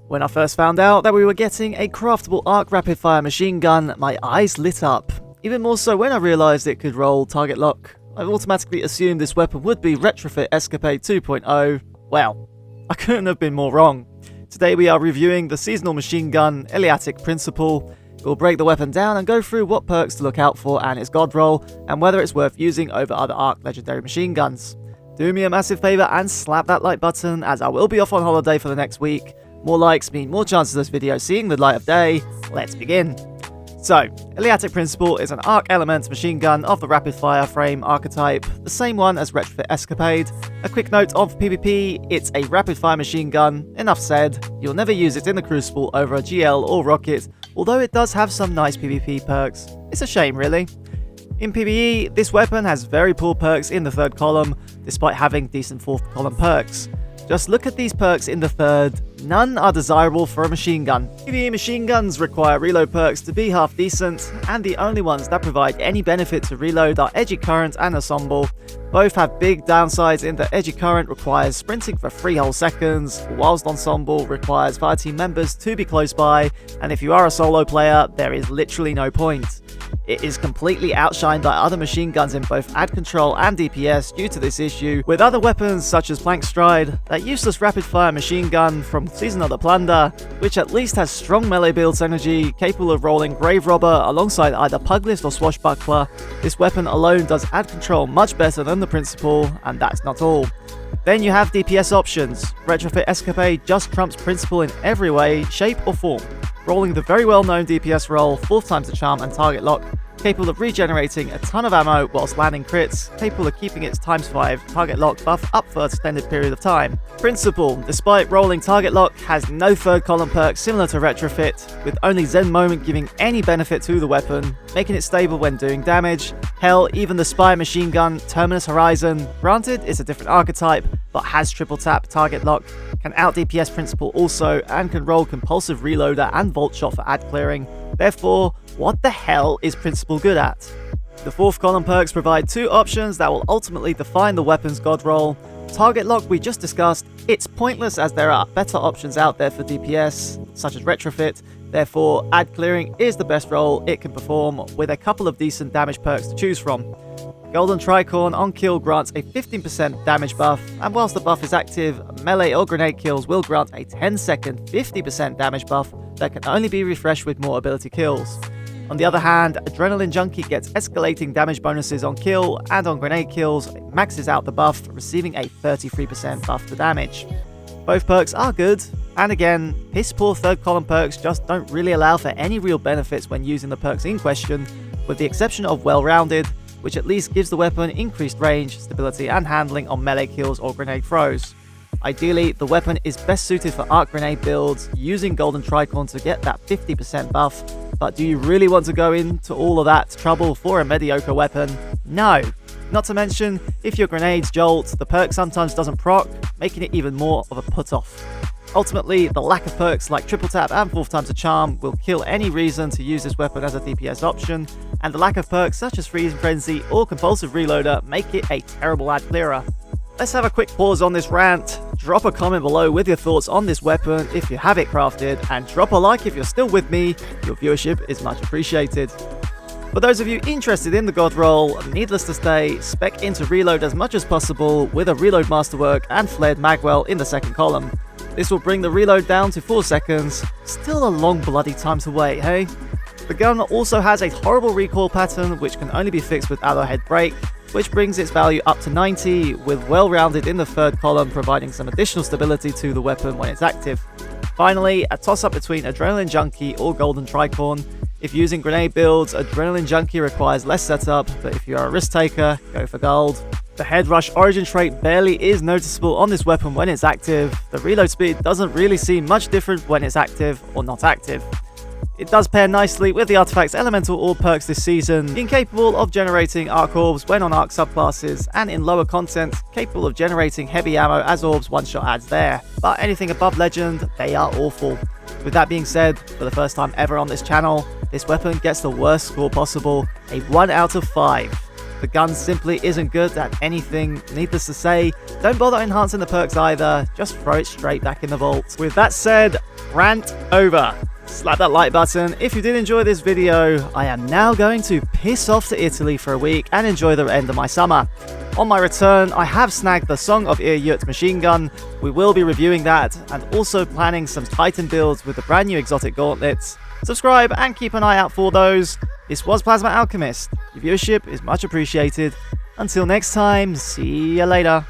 When I first found out that we were getting a craftable arc rapid-fire machine gun, my eyes lit up. Even more so when I realised it could roll target lock. I automatically assumed this weapon would be Retrofit Escapade 2.0. Well, I couldn't have been more wrong. Today we are reviewing the seasonal machine gun, Eleatic Principle. We'll break the weapon down and go through what perks to look out for and its god roll, and whether it's worth using over other arc legendary machine guns. Do me a massive favour and slap that like button, as I will be off on holiday for the next week. More likes mean more chances of this video seeing the light of day. Let's begin. So, Eleatic Principle is an arc element machine gun of the rapid fire frame archetype, the same one as Retrofit Escapade. A quick note of PvP, it's a rapid fire machine gun, enough said. You'll never use it in the Crucible over a GL or rocket, although it does have some nice PvP perks. It's a shame really. In PvE, this weapon has very poor perks in the third column, despite having decent fourth column perks. Just look at these perks in the third, none are desirable for a machine gun. PvE machine guns require reload perks to be half decent, and the only ones that provide any benefit to reload are Edgy Current and Ensemble. Both have big downsides in that Edgy Current requires sprinting for 3 whole seconds, whilst Ensemble requires fireteam members to be close by, and if you are a solo player, there is literally no point. It is completely outshined by other machine guns in both ad control and DPS due to this issue, with other weapons such as Plank Stride, that useless rapid fire machine gun from Season of the Plunder, which at least has strong melee build synergy, capable of rolling Grave Robber alongside either Puglist or Swashbuckler. This weapon alone does ad control much better than the Principle, and that's not all. Then you have DPS options. Retrofit Escapade just trumps Principle in every way, shape or form, rolling the very well known DPS roll 4 times the charm and target lock, capable of regenerating a ton of ammo whilst landing crits, capable of keeping its ×5 target lock buff up for an extended period of time. Principle, despite rolling target lock, has no third column perks similar to Retrofit, with only Zen Moment giving any benefit to the weapon, making it stable when doing damage. Hell, even the Spire machine gun, Terminus Horizon, granted it's a different archetype, but has triple tap target lock, can out DPS Principle also, and can roll compulsive reloader and vault shot for ad clearing. Therefore, what the hell is Principle good at? The fourth column perks provide 2 options that will ultimately define the weapon's god roll. Target lock we just discussed, it's pointless as there are better options out there for DPS, such as Retrofit. Therefore, ad clearing is the best role it can perform, with a couple of decent damage perks to choose from. Golden Tricorn on kill grants a 15% damage buff, and whilst the buff is active, melee or grenade kills will grant a 10-second 50% damage buff that can only be refreshed with more ability kills. On the other hand, Adrenaline Junkie gets escalating damage bonuses on kill, and on grenade kills, it maxes out the buff, receiving a 33% buff to damage. Both perks are good, and again, piss poor third column perks just don't really allow for any real benefits when using the perks in question, with the exception of Well-Rounded, which at least gives the weapon increased range, stability and handling on melee kills or grenade throws. Ideally, the weapon is best suited for arc grenade builds, using Golden Tricorn to get that 50% buff, but do you really want to go into all of that trouble for a mediocre weapon? No! Not to mention, if your grenades jolt, the perk sometimes doesn't proc, making it even more of a put-off. Ultimately, the lack of perks like triple tap and 4 times the charm will kill any reason to use this weapon as a DPS option, and the lack of perks such as Freezing Frenzy or Compulsive Reloader make it a terrible ad clearer. Let's have a quick pause on this rant, drop a comment below with your thoughts on this weapon if you have it crafted, and drop a like if you're still with me. Your viewership is much appreciated. For those of you interested in the god roll, needless to say, spec into reload as much as possible with a reload masterwork and flared magwell in the second column. This will bring the reload down to 4 seconds, still a long bloody time to wait, hey? The gun also has a horrible recoil pattern which can only be fixed with Arrowhead Break, which brings its value up to 90, with Well-Rounded in the third column providing some additional stability to the weapon when it's active. Finally, a toss-up between Adrenaline Junkie or Golden Tricorn. If using grenade builds, Adrenaline Junkie requires less setup, but if you are a risk taker, go for gold. The Head Rush origin trait barely is noticeable on this weapon when it's active. The reload speed doesn't really seem much different when it's active or not active. It does pair nicely with the Artifact's Elemental Orb perks this season, being capable of generating Arc Orbs when on Arc subclasses, and in lower content, capable of generating heavy ammo as Orbs one-shot adds there. But anything above Legend, they are awful. With that being said, for the first time ever on this channel, this weapon gets the worst score possible, a 1 out of 5. The gun simply isn't good at anything. Needless to say, don't bother enhancing the perks either, just throw it straight back in the vault. With that said, rant over. Slap that like button if you did enjoy this video. I am now going to piss off to Italy for a week and enjoy the end of my summer. On my return, I have snagged the Song of Ilyut machine gun. We will be reviewing that and also planning some Titan builds with the brand new exotic gauntlets. Subscribe and keep an eye out for those. This was Plasma Alchemist. Your viewership is much appreciated. Until next time, see ya later.